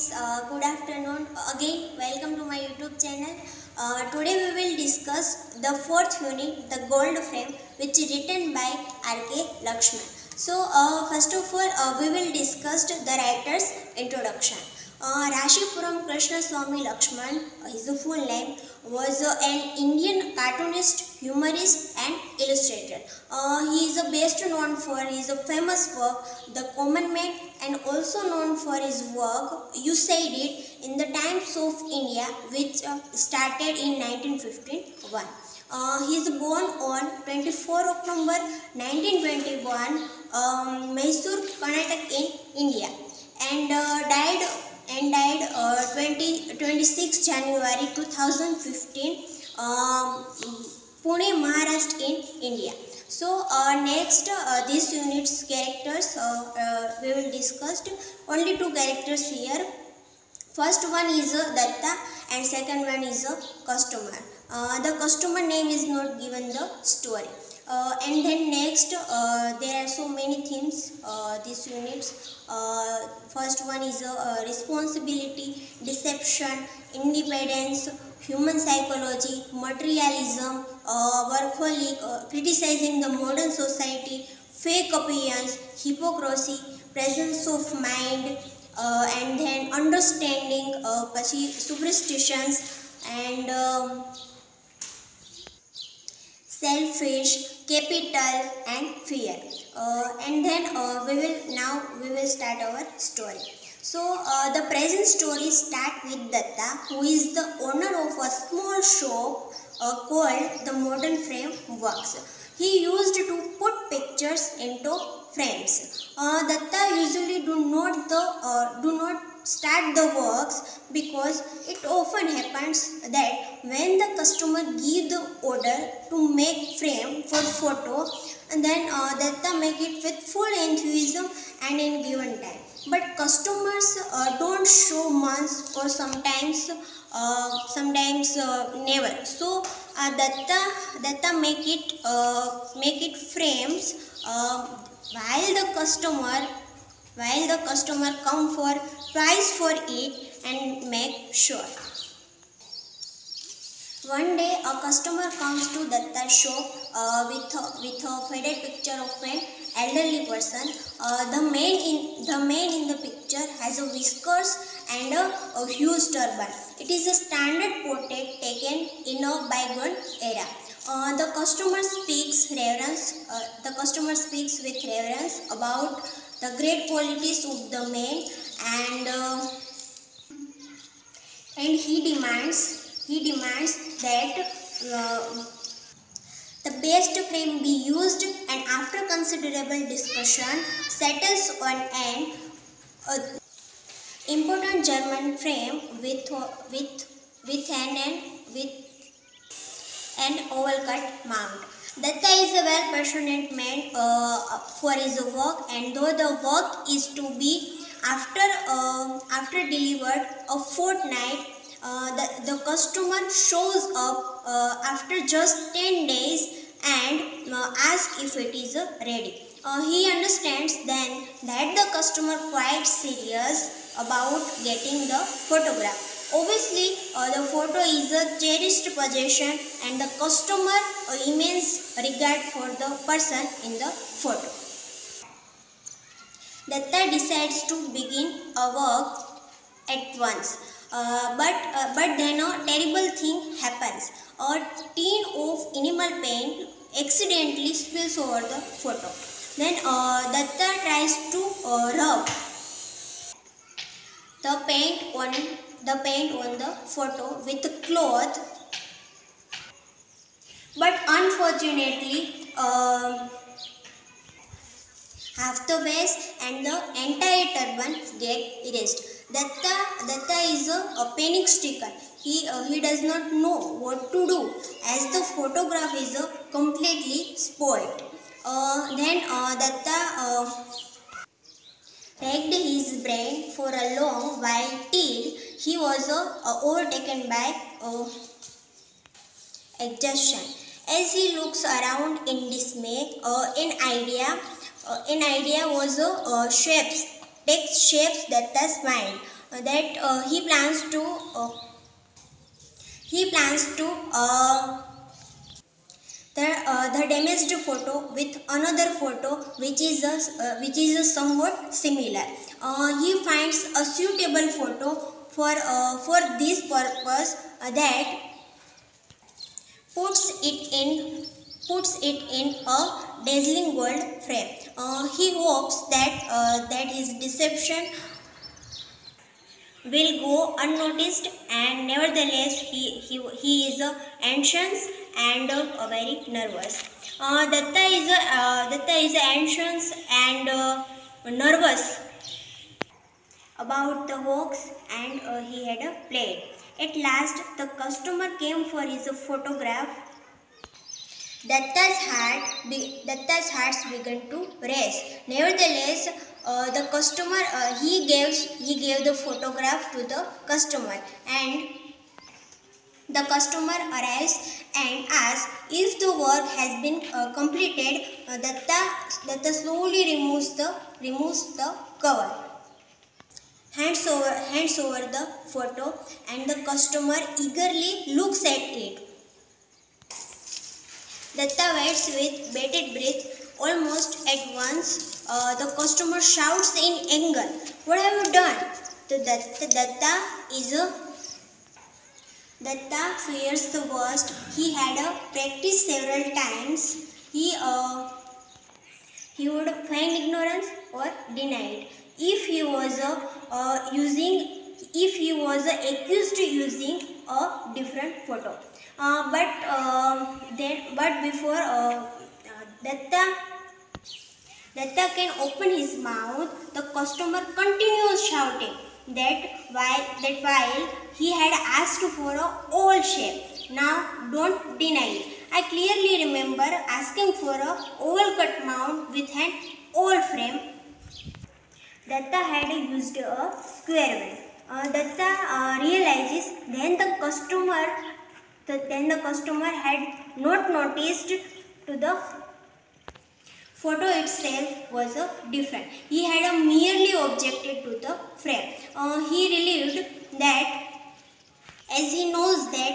friends, good afternoon. Again, welcome to my YouTube channel. Today we will discuss the fourth unit, the gold frame, which is written by R.K. Lakshman. So, first of all, we will discuss the writer's introduction. Rashipuram Krishna Swami Lakshman, his full name, was an Indian cartoonist, humorist and illustrator. He is best known for his famous work, The Common Man, and also known for his work, You Said It, in the Times of India, which started in 1951. He is born on 24 October 1921, Mysore, Karnataka in India, and died 26 January 2015, Pune, Maharashtra in India. So next this unit's characters we will discuss only two characters here. First one is Datta and second one is a customer. The customer name is not given the story. And then next there are so many themes these units. First one is responsibility, deception, independence, human psychology, materialism, workaholic, criticizing the modern society, fake opinions, hypocrisy, presence of mind, and then understanding, superstitions, and selfish, capital and fear. And then we will start our story. So the present story start with Datta, who is the owner of a small shop called the Modern Frame Works. He used to put pictures into frames. Datta usually do not start the works because it often happens that when the customer give the order to make frame for photo, and then Datta make it with full enthusiasm and in given time. But customers don't show months or sometimes never. So Datta make it frames while the customer come for price for it and make sure. One day a customer comes to Datta's shop with a faded picture of an elderly person. The man in the picture has a whiskers and a huge turban. It is a standard portrait taken in a bygone era. The customer speaks with reverence about the great qualities of the man, and he demands that the best frame be used, and after considerable discussion settles on an important German frame with an oval cut mount. Datta is a well-passionate man for his work, and though the work is to be after delivered a fortnight, the customer shows up after just 10 days and asks if it is ready. He understands then that the customer quite serious about getting the photograph. Obviously, the photo is a cherished possession and the customer immense regard for the person in the photo. Datta decides to begin a work at once. But then a terrible thing happens. A tin of enamel paint accidentally spills over the photo. Then Datta tries to rub the paint on the photo with a cloth, but unfortunately half the base and the entire turban get erased. Datta is a panic stricken. He does not know what to do as the photograph is completely spoiled. Then Datta racked his brain for a long while till he was overtaken by exhaustion. As he looks around in dismay, an idea was takes shapes Datta's mind. that he plans to the damaged photo with another photo which is somewhat similar. He finds a suitable photo for this purpose, that puts it in a dazzling gold frame. He hopes that his deception will go unnoticed, and nevertheless he is anxious and very nervous. Datta is anxious and nervous about the hoax, and he had played. At last, the customer came for his photograph. Datta's heart began to race. Nevertheless, the customer he gave the photograph to the customer, and the customer arrives and asks if the work has been completed. Datta slowly removes the cover, hands over the photo, and the customer eagerly looks at it. Datta waits with bated breath. Almost at once, the customer shouts in anger, "What have you done?" Datta fears the worst. He had practiced several times. He would feign ignorance or deny it. If he was accused using a different photo. But before Datta can open his mouth, the customer continues shouting that while he had asked for a oval shape. Now don't deny it. I clearly remember asking for a oval cut mount with an oval frame. Datta had used a square one. Datta realizes then the customer had not noticed to the photo itself was different. He had merely objected to the frame. He relieved that, as he knows that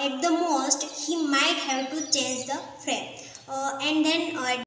at the most he might have to change the frame, and then